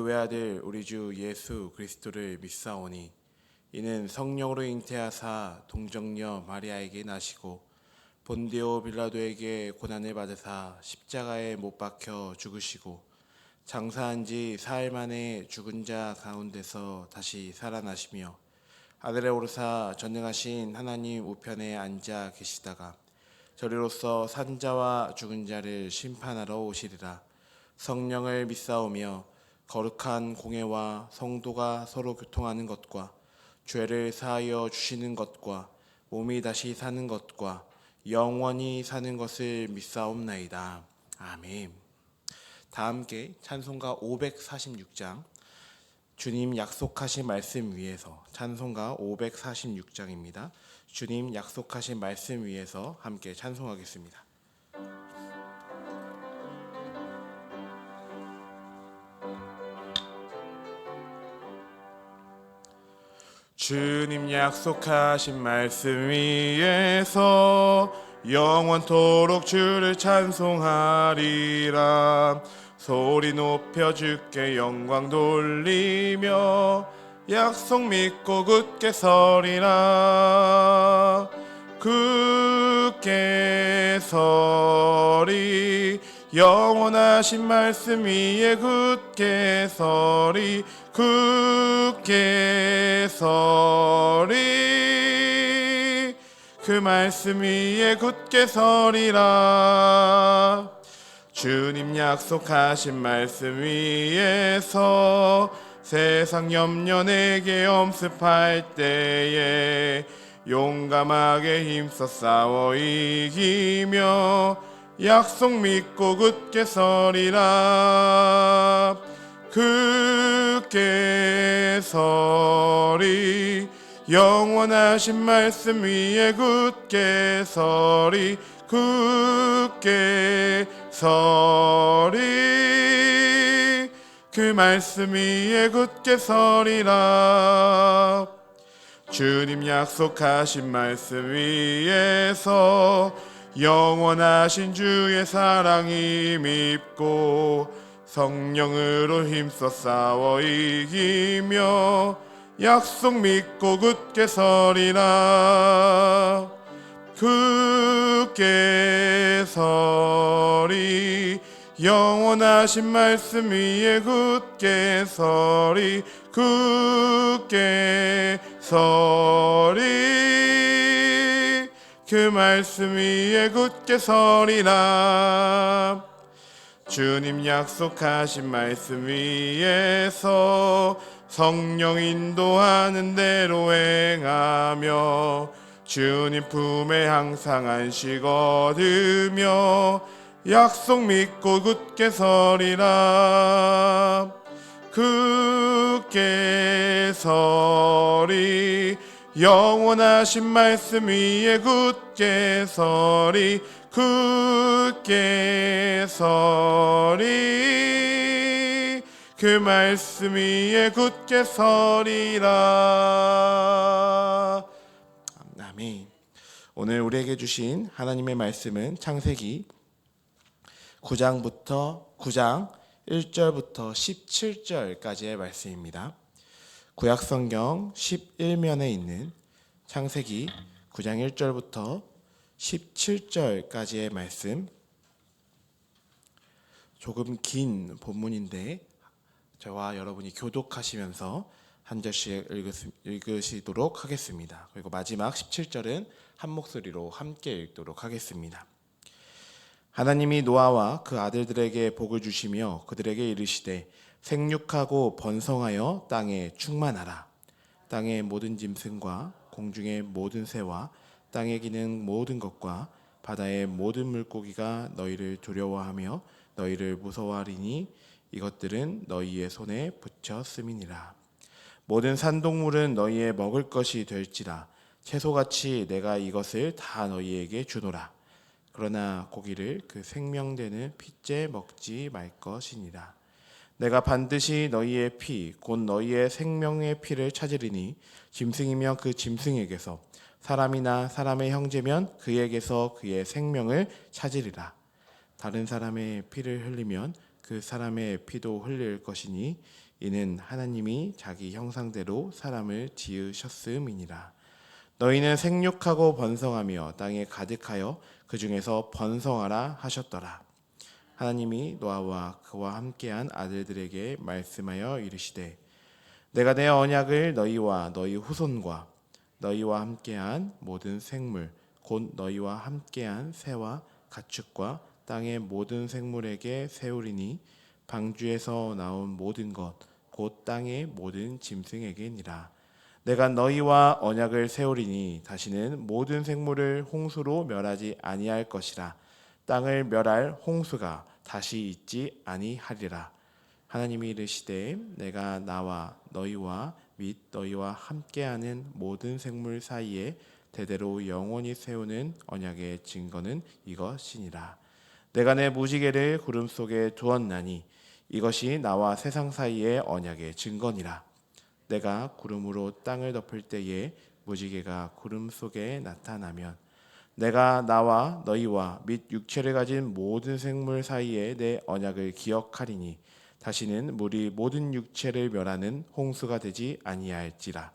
외아들 우리 주 예수 그리스도를 믿사오니 이는 성령으로 잉태하사 동정녀 마리아에게 나시고 본디오 빌라도에게 고난을 받으사 십자가에 못 박혀 죽으시고 장사한 지 사흘 만에 죽은 자 가운데서 다시 살아나시며 하늘에 오르사 전능하신 하나님 우편에 앉아 계시다가 저리로서 산자와 죽은 자를 심판하러 오시리라. 성령을 믿사오며 거룩한 공회와 성도가 서로 교통하는 것과 죄를 사하여 주시는 것과 몸이 다시 사는 것과 영원히 사는 것을 믿사옵나이다. 아멘. 다 함께 찬송가 546장 주님 약속하신 말씀 위에서, 찬송가 546장입니다. 주님 약속하신 말씀 위에서 함께 찬송하겠습니다. 주님 약속하신 말씀 위에서 영원토록 주를 찬송하리라. 소리 높여 주께 영광 돌리며 약속 믿고 굳게 서리라. 굳게 서리 영원하신 말씀 위에 굳게 서리. 굳게 서리 그 말씀 위에 굳게 서리라. 주님 약속하신 말씀 위에서 세상 염려 내게 엄습할 때에 용감하게 힘써 싸워 이기며 약속 믿고 굳게 서리라. 굳게 서리 영원하신 말씀 위에 굳게 서리. 굳게 서리 그 말씀 위에 굳게 서리라. 주님 약속하신 말씀 위에서 영원하신 주의 사랑이 밉고 성령으로 힘써 싸워 이기며 약속 믿고 굳게 서리라. 굳게 서리 영원하신 말씀 위에 굳게 서리. 굳게 서리 그 말씀 위에 굳게 서리라. 주님 약속하신 말씀 위에서 성령 인도하는 대로 행하며 주님 품에 항상 안식 얻으며 약속 믿고 굳게 서리라. 굳게 서리 영원하신 말씀 위에 굳게 서리. 굳게 서리 그 말씀 위에 굳게 서리라. 아멘. 오늘 우리에게 주신 하나님의 말씀은 창세기 9장 1절부터 17절까지의 말씀입니다. 구약성경 11면에 있는 창세기 9장 1절부터 17절까지의 말씀, 조금 긴 본문인데 저와 여러분이 교독하시면서 한 절씩 읽으시도록 하겠습니다. 그리고 마지막 17절은 한 목소리로 함께 읽도록 하겠습니다. 하나님이 노아와 그 아들들에게 복을 주시며 그들에게 이르시되 생육하고 번성하여 땅에 충만하라. 땅의 모든 짐승과 공중의 모든 새와 땅에 기는 모든 것과 바다의 모든 물고기가 너희를 두려워하며 너희를 무서워하리니 이것들은 너희의 손에 붙였음이니라. 모든 산동물은 너희의 먹을 것이 될지라. 채소같이 내가 이것을 다 너희에게 주노라. 그러나 고기를 그 생명되는 피째 먹지 말 것이니라. 내가 반드시 너희의 피 곧 너희의 생명의 피를 찾으리니 짐승이면 그 짐승에게서 사람이나 사람의 형제면 그에게서 그의 생명을 찾으리라. 다른 사람의 피를 흘리면 그 사람의 피도 흘릴 것이니 이는 하나님이 자기 형상대로 사람을 지으셨음이니라. 너희는 생육하고 번성하며 땅에 가득하여 그 중에서 번성하라 하셨더라. 하나님이 노아와 그와 함께한 아들들에게 말씀하여 이르시되 내가 내 언약을 너희와 너희 후손과 너희와 함께한 모든 생물 곧 너희와 함께한 새와 가축과 땅의 모든 생물에게 세우리니 방주에서 나온 모든 것 곧 땅의 모든 짐승에게니라. 내가 너희와 언약을 세우리니 다시는 모든 생물을 홍수로 멸하지 아니할 것이라. 땅을 멸할 홍수가 다시 있지 아니하리라. 하나님이 이르시되 내가 나와 너희와 및 너희와 함께하는 모든 생물 사이에 대대로 영원히 세우는 언약의 증거는 이것이니라. 내가 내 무지개를 구름 속에 두었나니 이것이 나와 세상 사이의 언약의 증거니라. 내가 구름으로 땅을 덮을 때에 무지개가 구름 속에 나타나면 내가 나와 너희와 및 육체를 가진 모든 생물 사이에 내 언약을 기억하리니 다시는 물이 모든 육체를 멸하는 홍수가 되지 아니할지라.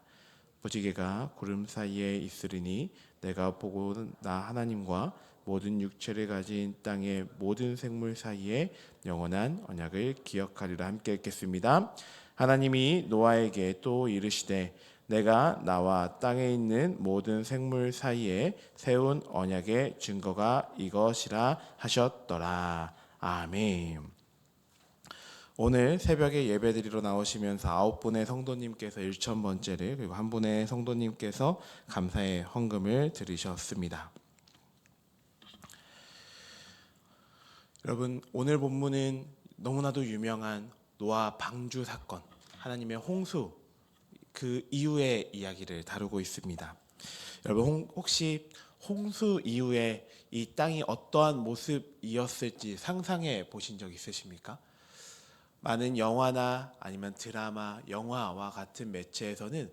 무지개가 구름 사이에 있으리니 내가 보고 나 하나님과 모든 육체를 가진 땅의 모든 생물 사이에 영원한 언약을 기억하리라. 함께 읽겠습니다. 하나님이 노아에게 또 이르시되 내가 나와 땅에 있는 모든 생물 사이에 세운 언약의 증거가 이것이라 하셨더라. 아멘. 오늘 새벽에 예배드리러 나오시면서 9분의 성도님께서 1,000번째를 그리고 한 분의 성도님께서 감사의 헌금을 드리셨습니다. 여러분, 오늘 본문은 너무나도 유명한 노아 방주 사건, 하나님의 홍수 그 이후의 이야기를 다루고 있습니다. 여러분, 혹시 홍수 이후에 이 땅이 어떠한 모습이었을지 상상해 보신 적 있으십니까? 많은 영화나 아니면 드라마, 영화와 같은 매체에서는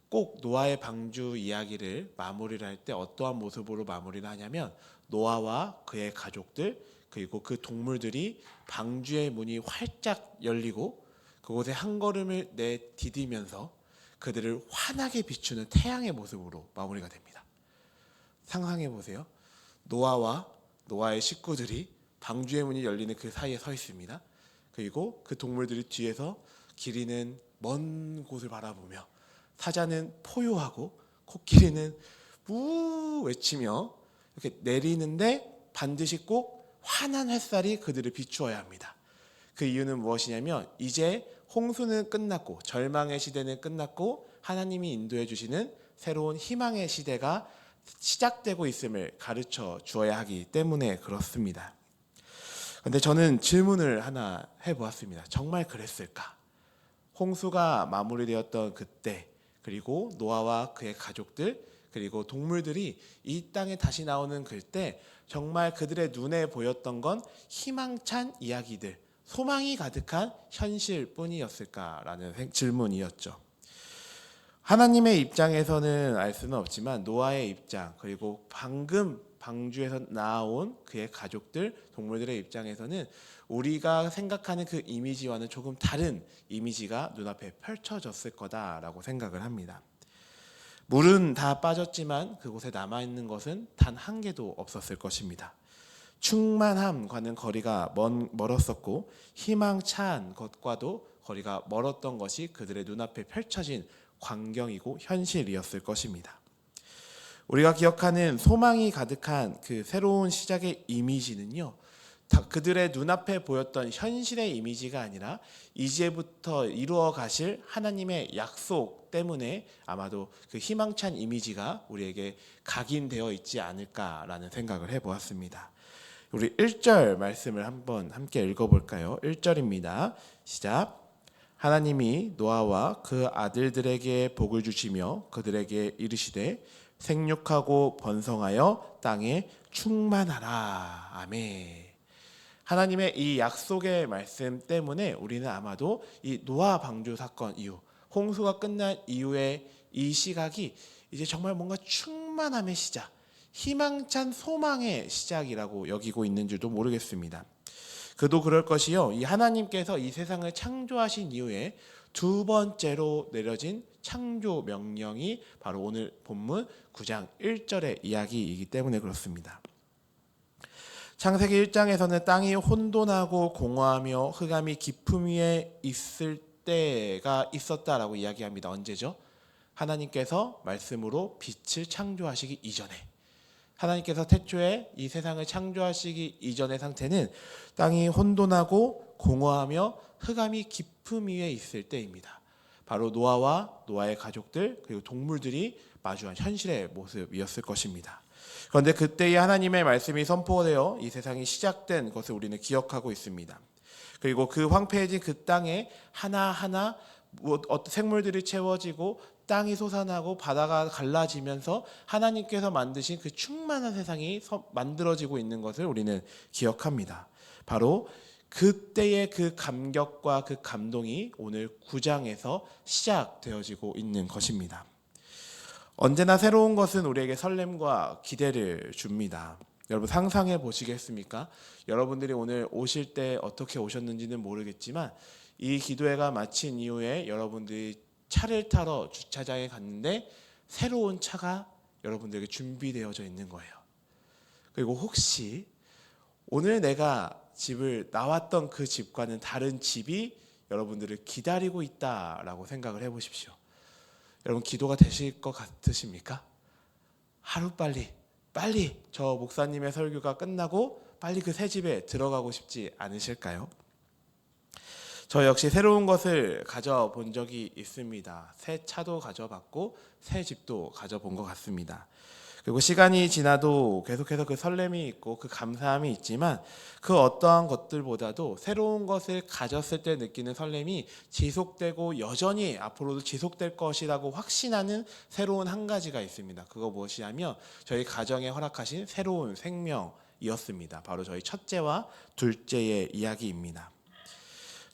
꼭 노아의 방주 이야기를 마무리를 할 때 어떠한 모습으로 마무리를 하냐면 노아와 그의 가족들 그리고 그 동물들이 방주의 문이 활짝 열리고 그곳에 한 걸음을 내디디면서 그들을 환하게 비추는 태양의 모습으로 마무리가 됩니다. 상상해 보세요. 노아와 노아의 식구들이 방주의 문이 열리는 그 사이에 서 있습니다. 그리고 그 동물들이 뒤에서 기린은 먼 곳을 바라보며 사자는 포효하고 코끼리는 무 외치며 이렇게 내리는데 반드시 꼭 환한 햇살이 그들을 비추어야 합니다. 그 이유는 무엇이냐면 이제 홍수는 끝났고 절망의 시대는 끝났고 하나님이 인도해 주시는 새로운 희망의 시대가 시작되고 있음을 가르쳐 주어야 하기 때문에 그렇습니다. 그런데 저는 질문을 하나 해보았습니다. 정말 그랬을까? 홍수가 마무리되었던 그때 그리고 노아와 그의 가족들 그리고 동물들이 이 땅에 다시 나오는 그때 정말 그들의 눈에 보였던 건 희망찬 이야기들, 소망이 가득한 현실뿐이었을까라는 질문이었죠. 하나님의 입장에서는 알 수는 없지만 노아의 입장 그리고 방금 방주에서 나온 그의 가족들, 동물들의 입장에서는 우리가 생각하는 그 이미지와는 조금 다른 이미지가 눈앞에 펼쳐졌을 거다라고 생각을 합니다. 물은 다 빠졌지만 그곳에 남아있는 것은 단 한 개도 없었을 것입니다. 충만함과는 거리가 멀었었고 희망찬 것과도 거리가 멀었던 것이 그들의 눈앞에 펼쳐진 광경이고 현실이었을 것입니다. 우리가 기억하는 소망이 가득한 그 새로운 시작의 이미지는요, 그들의 눈앞에 보였던 현실의 이미지가 아니라 이제부터 이루어 가실 하나님의 약속 때문에 아마도 그 희망찬 이미지가 우리에게 각인되어 있지 않을까라는 생각을 해보았습니다. 우리 1절 말씀을 한번 함께 읽어볼까요? 1절입니다. 시작. 하나님이 노아와 그 아들들에게 복을 주시며 그들에게 이르시되 생육하고 번성하여 땅에 충만하라. 아멘. 하나님의 이 약속의 말씀 때문에 우리는 아마도 이 노아 방주 사건 이후 홍수가 끝난 이후의 이 시각이 이제 정말 뭔가 충만함의 시작, 희망찬 소망의 시작이라고 여기고 있는 줄도 모르겠습니다. 그도 그럴 것이요. 이 하나님께서 이 세상을 창조하신 이후에 두 번째로 내려진 창조 명령이 바로 오늘 본문 9장 1절의 이야기이기 때문에 그렇습니다. 창세기 1장에서는 땅이 혼돈하고 공허하며 흑암이 깊음 위에 있을 때가 있었다라고 이야기합니다. 언제죠? 하나님께서 말씀으로 빛을 창조하시기 이전에, 하나님께서 태초에 이 세상을 창조하시기 이전의 상태는 땅이 혼돈하고 공허하며 흑암이 깊음 위에 있을 때입니다. 바로 노아와 노아의 가족들 그리고 동물들이 마주한 현실의 모습이었을 것입니다. 그런데 그때의 하나님의 말씀이 선포되어 이 세상이 시작된 것을 우리는 기억하고 있습니다. 그리고 그 황폐해진 그 땅에 하나하나 생물들이 채워지고 땅이 솟아나고 바다가 갈라지면서 하나님께서 만드신 그 충만한 세상이 만들어지고 있는 것을 우리는 기억합니다. 바로 그때의 그 감격과 그 감동이 오늘 9장에서 시작되어지고 있는 것입니다. 언제나 새로운 것은 우리에게 설렘과 기대를 줍니다. 여러분 상상해 보시겠습니까? 여러분들이 오늘 오실 때 어떻게 오셨는지는 모르겠지만 이 기도회가 마친 이후에 여러분들이 차를 타러 주차장에 갔는데 새로운 차가 여러분들에게 준비되어져 있는 거예요. 그리고 혹시 오늘 내가 집을 나왔던 그 집과는 다른 집이 여러분들을 기다리고 있다라고 생각을 해보십시오. 여러분 기도가 되실 것 같으십니까? 하루빨리 저 목사님의 설교가 끝나고 빨리 그 새 집에 들어가고 싶지 않으실까요? 저 역시 새로운 것을 가져본 적이 있습니다. 새 차도 가져봤고 새 집도 가져본 것 같습니다. 그리고 시간이 지나도 계속해서 그 설렘이 있고 그 감사함이 있지만 그 어떠한 것들보다도 새로운 것을 가졌을 때 느끼는 설렘이 지속되고 여전히 앞으로도 지속될 것이라고 확신하는 새로운 한 가지가 있습니다. 그거 무엇이냐면 저희 가정에 허락하신 새로운 생명이었습니다. 바로 저희 첫째와 둘째의 이야기입니다.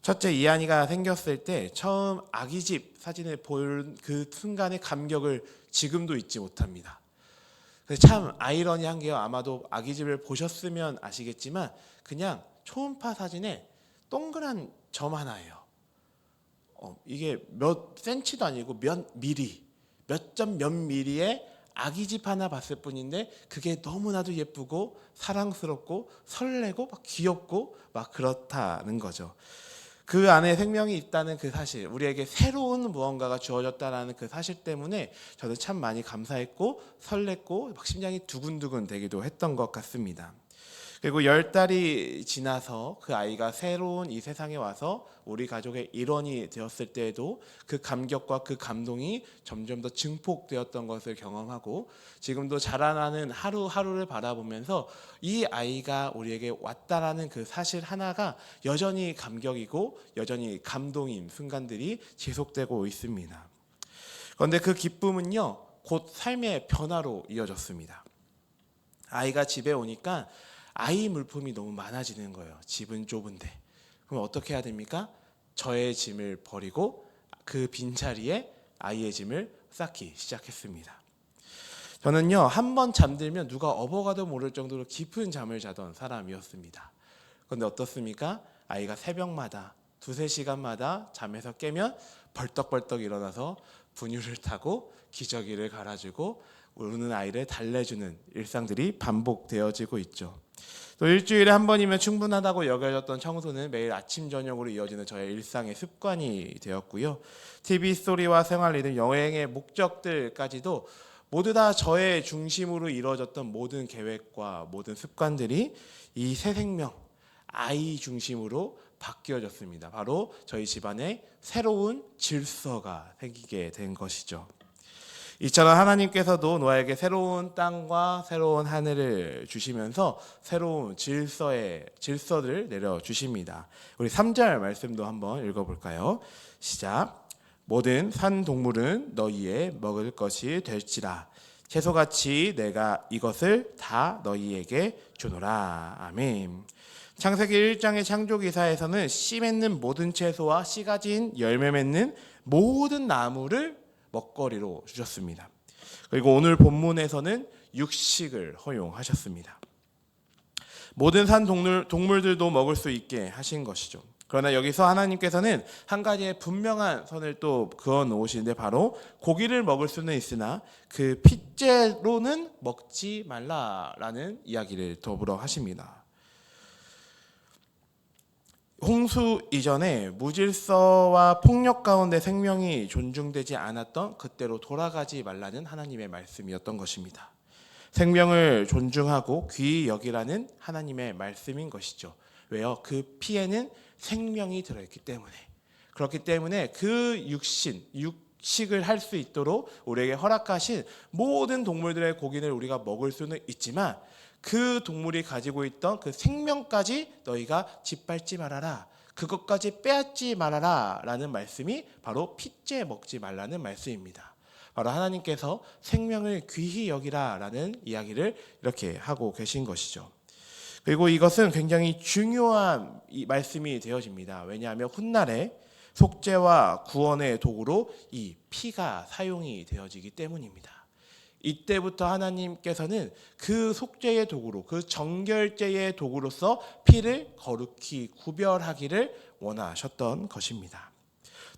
첫째 이한이가 생겼을 때 처음 아기집 사진을 볼 그 순간의 감격을 지금도 잊지 못합니다. 참 아이러니한 게요. 아마도 아기집을 보셨으면 아시겠지만 그냥 초음파 사진에 동그란 점 하나예요. 이게 몇 센치도 아니고 몇 미리, 몇 미리의 아기집 하나 봤을 뿐인데 그게 너무나도 예쁘고 사랑스럽고 설레고 막 귀엽고 막 그렇다는 거죠. 그 안에 생명이 있다는 그 사실, 우리에게 새로운 무언가가 주어졌다는 그 사실 때문에 저는 참 많이 감사했고 설렜고 막 심장이 두근두근 되기도 했던 것 같습니다. 그리고 10달이 지나서 그 아이가 새로운 이 세상에 와서 우리 가족의 일원이 되었을 때에도 그 감격과 그 감동이 점점 더 증폭되었던 것을 경험하고 지금도 자라나는 하루하루를 바라보면서 이 아이가 우리에게 왔다라는 그 사실 하나가 여전히 감격이고 여전히 감동인 순간들이 지속되고 있습니다. 그런데 그 기쁨은요, 곧 삶의 변화로 이어졌습니다. 아이가 집에 오니까 아이 물품이 너무 많아지는 거예요. 집은 좁은데. 그럼 어떻게 해야 됩니까? 저의 짐을 버리고 그 빈자리에 아이의 짐을 쌓기 시작했습니다. 저는요, 한 번 잠들면 누가 업어가도 모를 정도로 깊은 잠을 자던 사람이었습니다. 그런데 어떻습니까? 아이가 새벽마다 두세 시간마다 잠에서 깨면 벌떡벌떡 일어나서 분유를 타고 기저귀를 갈아주고 우는 아이를 달래주는 일상들이 반복되어지고 있죠. 또 일주일에 한 번이면 충분하다고 여겨졌던 청소는 매일 아침 저녁으로 이어지는 저의 일상의 습관이 되었고요. TV 스토리와 생활 리듬, 여행의 목적들까지도 모두 다 저의 중심으로 이루어졌던 모든 계획과 모든 습관들이 이 새 생명, 아이 중심으로 바뀌어졌습니다. 바로 저희 집안에 새로운 질서가 생기게 된 것이죠. 이처럼 하나님께서도 노아에게 새로운 땅과 새로운 하늘을 주시면서 새로운 질서를 내려주십니다. 우리 3절 말씀도 한번 읽어볼까요? 시작. 모든 산 동물은 너희의 먹을 것이 될지라. 채소같이 내가 이것을 다 너희에게 주노라. 아멘. 창세기 1장의 창조기사에서는 씨 맺는 모든 채소와 씨 가진 열매 맺는 모든 나무를 먹거리로 주셨습니다. 그리고 오늘 본문에서는 육식을 허용하셨습니다. 모든 산 동물들도 먹을 수 있게 하신 것이죠. 그러나 여기서 하나님께서는 한 가지의 분명한 선을 또 그어 놓으시는데, 바로 고기를 먹을 수는 있으나 그 핏째로는 먹지 말라라는 이야기를 더불어 하십니다. 홍수 이전에 무질서와 폭력 가운데 생명이 존중되지 않았던 그때로 돌아가지 말라는 하나님의 말씀이었던 것입니다. 생명을 존중하고 귀히 여기라는 하나님의 말씀인 것이죠. 왜요? 그 피에는 생명이 들어있기 때문에. 그렇기 때문에 그 육식을 할 수 있도록 우리에게 허락하신 모든 동물들의 고기를 우리가 먹을 수는 있지만, 그 동물이 가지고 있던 그 생명까지 너희가 짓밟지 말아라, 그것까지 빼앗지 말아라 라는 말씀이 바로 핏째 먹지 말라는 말씀입니다. 바로 하나님께서 생명을 귀히 여기라 라는 이야기를 이렇게 하고 계신 것이죠. 그리고 이것은 굉장히 중요한 말씀이 되어집니다. 왜냐하면 훗날에 속죄와 구원의 도구로 이 피가 사용이 되어지기 때문입니다. 이때부터 하나님께서는 그 속죄의 도구로, 그 정결죄의 도구로서 피를 거룩히 구별하기를 원하셨던 것입니다.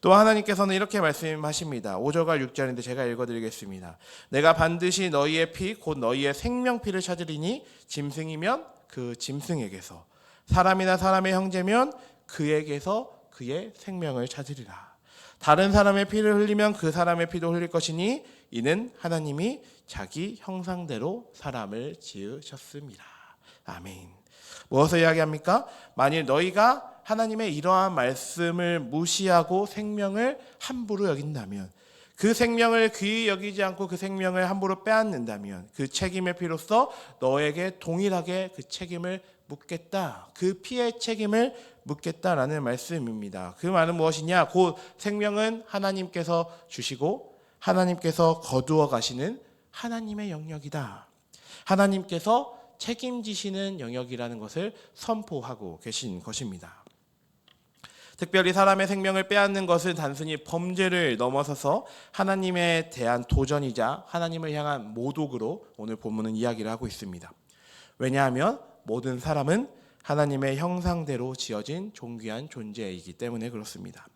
또 하나님께서는 이렇게 말씀하십니다. 5절과 6절인데 제가 읽어드리겠습니다. 내가 반드시 너희의 피 곧 너희의 생명피를 찾으리니 짐승이면 그 짐승에게서, 사람이나 사람의 형제면 그에게서 그의 생명을 찾으리라. 다른 사람의 피를 흘리면 그 사람의 피도 흘릴 것이니 이는 하나님이 자기 형상대로 사람을 지으셨습니다. 아멘. 무엇을 이야기합니까? 만일 너희가 하나님의 이러한 말씀을 무시하고 생명을 함부로 여긴다면, 그 생명을 귀히 여기지 않고 그 생명을 함부로 빼앗는다면 그 책임의 피로써 너에게 동일하게 그 책임을 묻겠다, 그 피의 책임을 묻겠다라는 말씀입니다. 그 말은 무엇이냐? 곧 생명은 하나님께서 주시고 하나님께서 거두어 가시는 하나님의 영역이다. 하나님께서 책임지시는 영역이라는 것을 선포하고 계신 것입니다. 특별히 사람의 생명을 빼앗는 것은 단순히 범죄를 넘어서서 하나님에 대한 도전이자 하나님을 향한 모독으로 오늘 본문은 이야기를 하고 있습니다. 왜냐하면 모든 사람은 하나님의 형상대로 지어진 존귀한 존재이기 때문에 그렇습니다.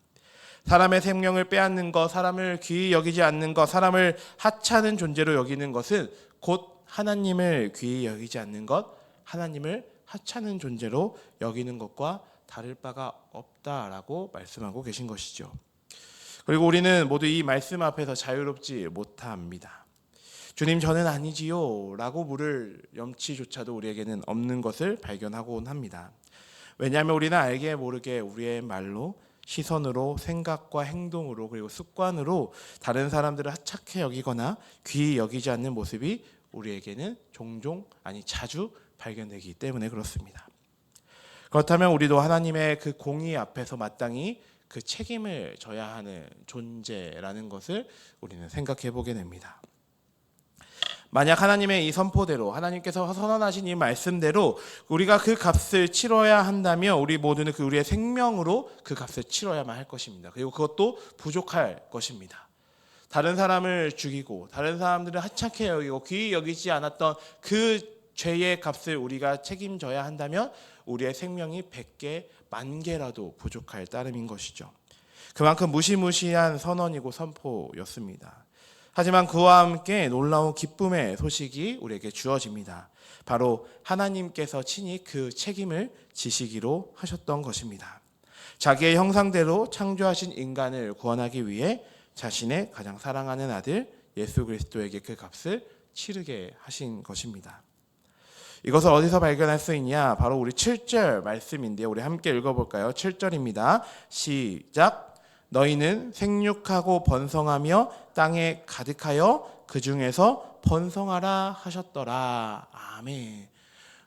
사람의 생명을 빼앗는 것, 사람을 귀히 여기지 않는 것, 사람을 하찮은 존재로 여기는 것은 곧 하나님을 귀히 여기지 않는 것, 하나님을 하찮은 존재로 여기는 것과 다를 바가 없다라고 말씀하고 계신 것이죠. 그리고 우리는 모두 이 말씀 앞에서 자유롭지 못합니다. 주님, 저는 아니지요 라고 물을 염치조차도 우리에게는 없는 것을 발견하곤 합니다. 왜냐하면 우리는 알게 모르게 우리의 말로, 시선으로, 생각과 행동으로, 그리고 습관으로 다른 사람들을 하찮게 여기거나 귀히 여기지 않는 모습이 우리에게는 종종, 아니 자주 발견되기 때문에 그렇습니다. 그렇다면 우리도 하나님의 그 공의 앞에서 마땅히 그 책임을 져야 하는 존재라는 것을 우리는 생각해 보게 됩니다. 만약 하나님의 이 선포대로, 하나님께서 선언하신 이 말씀대로 우리가 그 값을 치러야 한다면 우리 모두는 그 우리의 생명으로 그 값을 치러야만 할 것입니다. 그리고 그것도 부족할 것입니다. 다른 사람을 죽이고 다른 사람들을 하찮게 여기고 귀히 여기지 않았던 그 죄의 값을 우리가 책임져야 한다면 우리의 생명이 100개, 10,000개라도 부족할 따름인 것이죠. 그만큼 무시무시한 선언이고 선포였습니다. 하지만 그와 함께 놀라운 기쁨의 소식이 우리에게 주어집니다. 바로 하나님께서 친히 그 책임을 지시기로 하셨던 것입니다. 자기의 형상대로 창조하신 인간을 구원하기 위해 자신의 가장 사랑하는 아들 예수 그리스도에게 그 값을 치르게 하신 것입니다. 이것을 어디서 발견할 수 있냐? 바로 우리 7절 말씀인데요. 우리 함께 읽어볼까요? 7절입니다. 시작. 너희는 생육하고 번성하며 땅에 가득하여 그 중에서 번성하라 하셨더라. 아멘.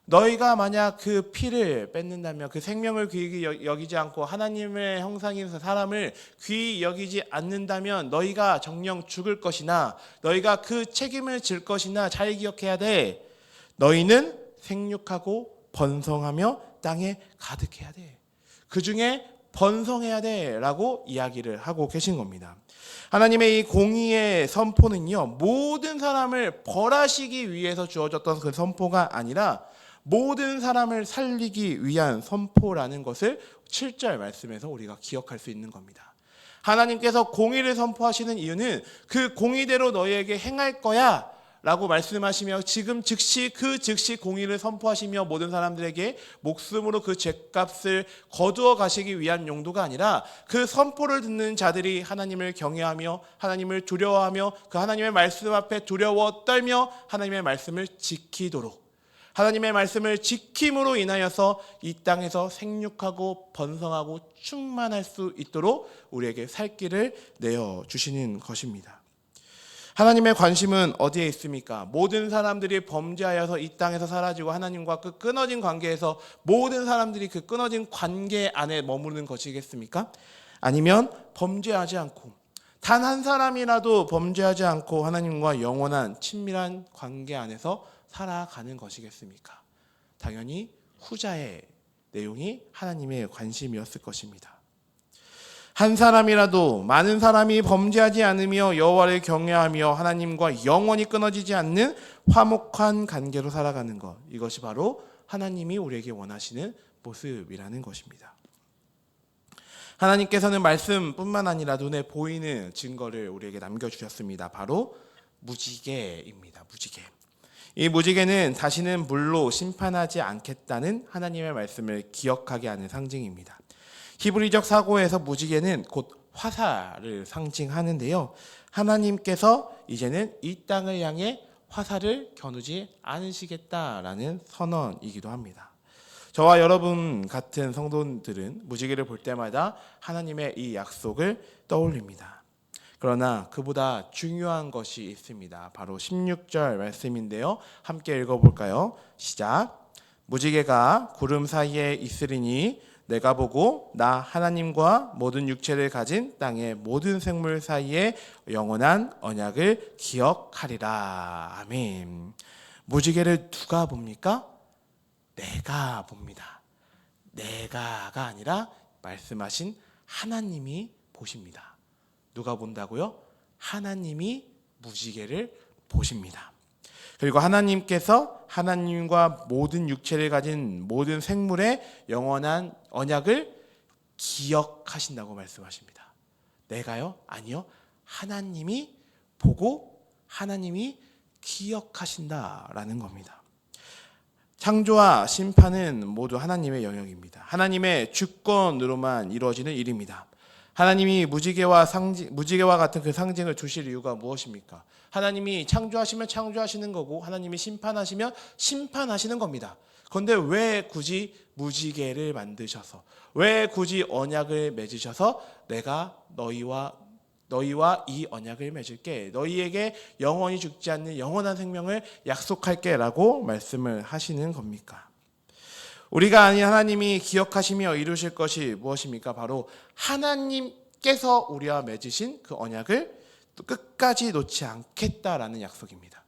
너희가 만약 그 피를 뺏는다면, 그 생명을 귀히 여기지 않고 하나님의 형상에서 사람을 귀히 여기지 않는다면 너희가 정녕 죽을 것이나 너희가 그 책임을 질 것이나 잘 기억해야 돼. 너희는 생육하고 번성하며 땅에 가득해야 돼. 그 중에 번성해야 돼 라고 이야기를 하고 계신 겁니다. 하나님의 이 공의의 선포는요, 모든 사람을 벌하시기 위해서 주어졌던 그 선포가 아니라 모든 사람을 살리기 위한 선포라는 것을 7절 말씀에서 우리가 기억할 수 있는 겁니다. 하나님께서 공의를 선포하시는 이유는 그 공의대로 너희에게 행할 거야 라고 말씀하시며 지금 즉시 공의를 선포하시며 모든 사람들에게 목숨으로 그 죄값을 거두어 가시기 위한 용도가 아니라 그 선포를 듣는 자들이 하나님을 경외하며 하나님을 두려워하며 그 하나님의 말씀 앞에 두려워 떨며 하나님의 말씀을 지키도록, 하나님의 말씀을 지킴으로 인하여서 이 땅에서 생육하고 번성하고 충만할 수 있도록 우리에게 살 길을 내어주시는 것입니다. 하나님의 관심은 어디에 있습니까? 모든 사람들이 범죄하여서 이 땅에서 사라지고 하나님과 그 끊어진 관계에서 모든 사람들이 그 끊어진 관계 안에 머무르는 것이겠습니까? 아니면 범죄하지 않고 단 한 사람이라도 범죄하지 않고 하나님과 영원한 친밀한 관계 안에서 살아가는 것이겠습니까? 당연히 후자의 내용이 하나님의 관심이었을 것입니다. 한 사람이라도 많은 사람이 범죄하지 않으며 여호와를 경외하며 하나님과 영원히 끊어지지 않는 화목한 관계로 살아가는 것, 이것이 바로 하나님이 우리에게 원하시는 모습이라는 것입니다. 하나님께서는 말씀뿐만 아니라 눈에 보이는 증거를 우리에게 남겨주셨습니다. 바로 무지개입니다. 무지개. 이 무지개는 다시는 물로 심판하지 않겠다는 하나님의 말씀을 기억하게 하는 상징입니다. 히브리적 사고에서 무지개는 곧 화살을 상징하는데요. 하나님께서 이제는 이 땅을 향해 화살을 겨누지 않으시겠다라는 선언이기도 합니다. 저와 여러분 같은 성도들은 무지개를 볼 때마다 하나님의 이 약속을 떠올립니다. 그러나 그보다 중요한 것이 있습니다. 바로 16절 말씀인데요. 함께 읽어볼까요? 시작. 무지개가 구름 사이에 있으리니 내가 보고 나 하나님과 모든 육체를 가진 땅의 모든 생물 사이에 영원한 언약을 기억하리라. 아멘. 무지개를 누가 봅니까? 내가 봅니다. 내가가 아니라 말씀하신 하나님이 보십니다. 누가 본다고요? 하나님이 무지개를 보십니다. 그리고 하나님께서 하나님과 모든 육체를 가진 모든 생물의 영원한 언약을 기억하신다고 말씀하십니다. 내가요? 아니요. 하나님이 보고 하나님이 기억하신다라는 겁니다. 창조와 심판은 모두 하나님의 영역입니다. 하나님의 주권으로만 이루어지는 일입니다. 하나님이 무지개와 같은 그 상징을 주실 이유가 무엇입니까? 하나님이 창조하시면 창조하시는 거고 하나님이 심판하시면 심판하시는 겁니다. 그런데 왜 굳이 무지개를 만드셔서, 왜 굳이 언약을 맺으셔서 내가 너희와 이 언약을 맺을게, 너희에게 영원히 죽지 않는 영원한 생명을 약속할게 라고 말씀을 하시는 겁니까? 우리가 아닌 하나님이 기억하시며 이루실 것이 무엇입니까? 바로 하나님께서 우리와 맺으신 그 언약을 또 끝까지 놓지 않겠다라는 약속입니다.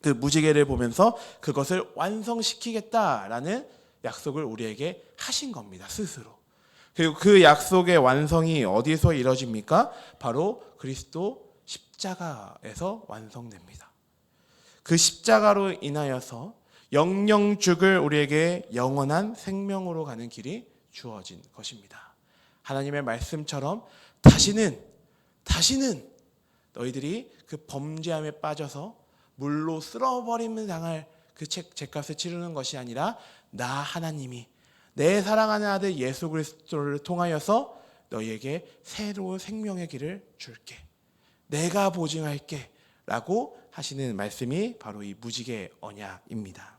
그 무지개를 보면서 그것을 완성시키겠다라는 약속을 우리에게 하신 겁니다. 스스로. 그리고 그 약속의 완성이 어디서 이루어집니까? 바로 그리스도 십자가에서 완성됩니다. 그 십자가로 인하여서 영영 죽을 우리에게 영원한 생명으로 가는 길이 주어진 것입니다. 하나님의 말씀처럼 다시는 너희들이 그 범죄함에 빠져서 물로 쓸어버림을 당할 그 죄값을 치르는 것이 아니라 나 하나님이 내 사랑하는 아들 예수 그리스도를 통하여서 너희에게 새로운 생명의 길을 줄게. 내가 보증할게 라고 하시는 말씀이 바로 이 무지개 언약입니다.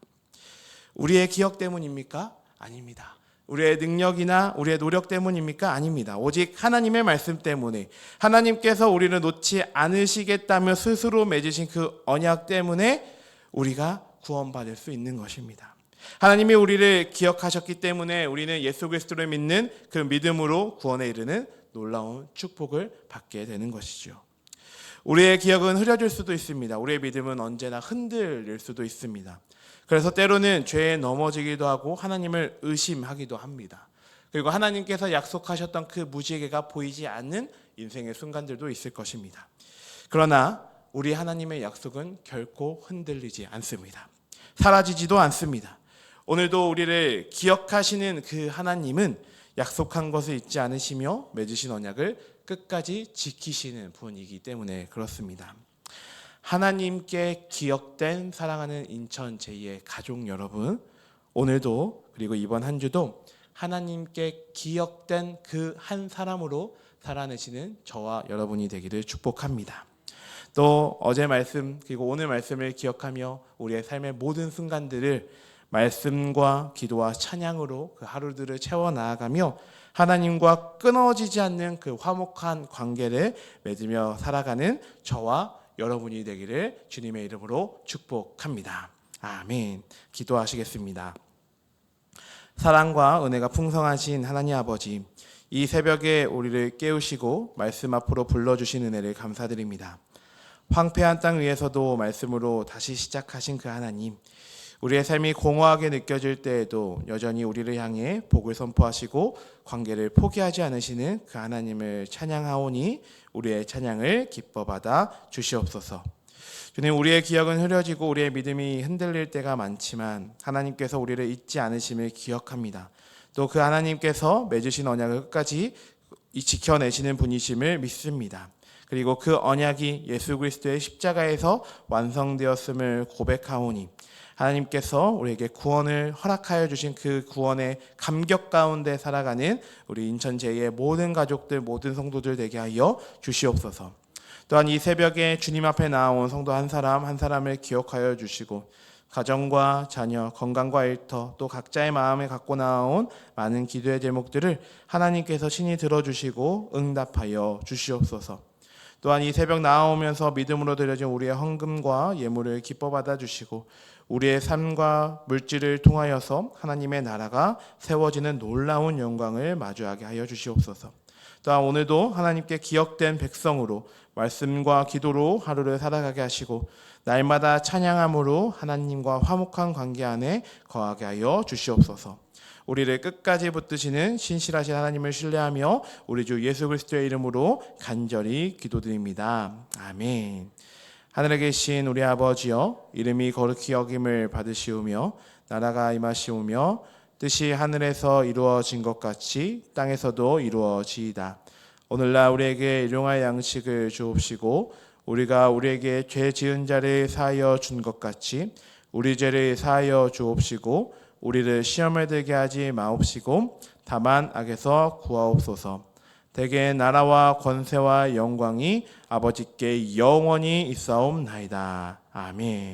우리의 기억 때문입니까? 아닙니다. 우리의 능력이나 우리의 노력 때문입니까? 아닙니다. 오직 하나님의 말씀 때문에, 하나님께서 우리를 놓지 않으시겠다며 스스로 맺으신 그 언약 때문에 우리가 구원받을 수 있는 것입니다. 하나님이 우리를 기억하셨기 때문에 우리는 예수 그리스도를 믿는 그 믿음으로 구원에 이르는 놀라운 축복을 받게 되는 것이죠. 우리의 기억은 흐려질 수도 있습니다. 우리의 믿음은 언제나 흔들릴 수도 있습니다. 그래서 때로는 죄에 넘어지기도 하고 하나님을 의심하기도 합니다. 그리고 하나님께서 약속하셨던 그 무지개가 보이지 않는 인생의 순간들도 있을 것입니다. 그러나 우리 하나님의 약속은 결코 흔들리지 않습니다. 사라지지도 않습니다. 오늘도 우리를 기억하시는 그 하나님은 약속한 것을 잊지 않으시며 맺으신 언약을 끝까지 지키시는 분이기 때문에 그렇습니다. 하나님께 기억된 사랑하는 인천 제2의 가족 여러분, 오늘도 그리고 이번 한 주도 하나님께 기억된 그 한 사람으로 살아내시는 저와 여러분이 되기를 축복합니다. 또 어제 말씀 그리고 오늘 말씀을 기억하며 우리의 삶의 모든 순간들을 말씀과 기도와 찬양으로 그 하루들을 채워 나아가며 하나님과 끊어지지 않는 그 화목한 관계를 맺으며 살아가는 저와 여러분이 되기를 주님의 이름으로 축복합니다. 아멘. 기도하시겠습니다. 사랑과 은혜가 풍성하신 하나님 아버지, 이 새벽에 우리를 깨우시고 말씀 앞으로 불러주신 은혜를 감사드립니다. 황폐한 땅 위에서도 말씀으로 다시 시작하신 그 하나님, 우리의 삶이 공허하게 느껴질 때에도 여전히 우리를 향해 복을 선포하시고 관계를 포기하지 않으시는 그 하나님을 찬양하오니 우리의 찬양을 기뻐 받아 주시옵소서. 주님, 우리의 기억은 흐려지고 우리의 믿음이 흔들릴 때가 많지만 하나님께서 우리를 잊지 않으심을 기억합니다. 또 그 하나님께서 맺으신 언약을 끝까지 지켜내시는 분이심을 믿습니다. 그리고 그 언약이 예수 그리스도의 십자가에서 완성되었음을 고백하오니 하나님께서 우리에게 구원을 허락하여 주신 그 구원의 감격 가운데 살아가는 우리 인천 제2의 모든 가족들, 모든 성도들 되게 하여 주시옵소서. 또한 이 새벽에 주님 앞에 나온 성도 한 사람 한 사람을 기억하여 주시고 가정과 자녀, 건강과 일터, 또 각자의 마음에 갖고 나온 많은 기도의 제목들을 하나님께서 친히 들어주시고 응답하여 주시옵소서. 또한 이 새벽 나오면서 믿음으로 드려진 우리의 헌금과 예물을 기뻐 받아주시고 우리의 삶과 물질을 통하여서 하나님의 나라가 세워지는 놀라운 영광을 마주하게 하여 주시옵소서. 또한 오늘도 하나님께 기억된 백성으로 말씀과 기도로 하루를 살아가게 하시고 날마다 찬양함으로 하나님과 화목한 관계 안에 거하게 하여 주시옵소서. 우리를 끝까지 붙드시는 신실하신 하나님을 신뢰하며 우리 주 예수 그리스도의 이름으로 간절히 기도드립니다. 아멘. 하늘에 계신 우리 아버지여, 이름이 거룩히 여김을 받으시오며 나라가 임하시오며 뜻이 하늘에서 이루어진 것 같이 땅에서도 이루어지이다. 오늘날 우리에게 일용할 양식을 주옵시고 우리가 우리에게 죄 지은 자를 사하여 준 것 같이 우리 죄를 사하여 주옵시고 우리를 시험에 들게 하지 마옵시고 다만 악에서 구하옵소서. 대개 나라와 권세와 영광이 아버지께 영원히 있사옵나이다. 아멘.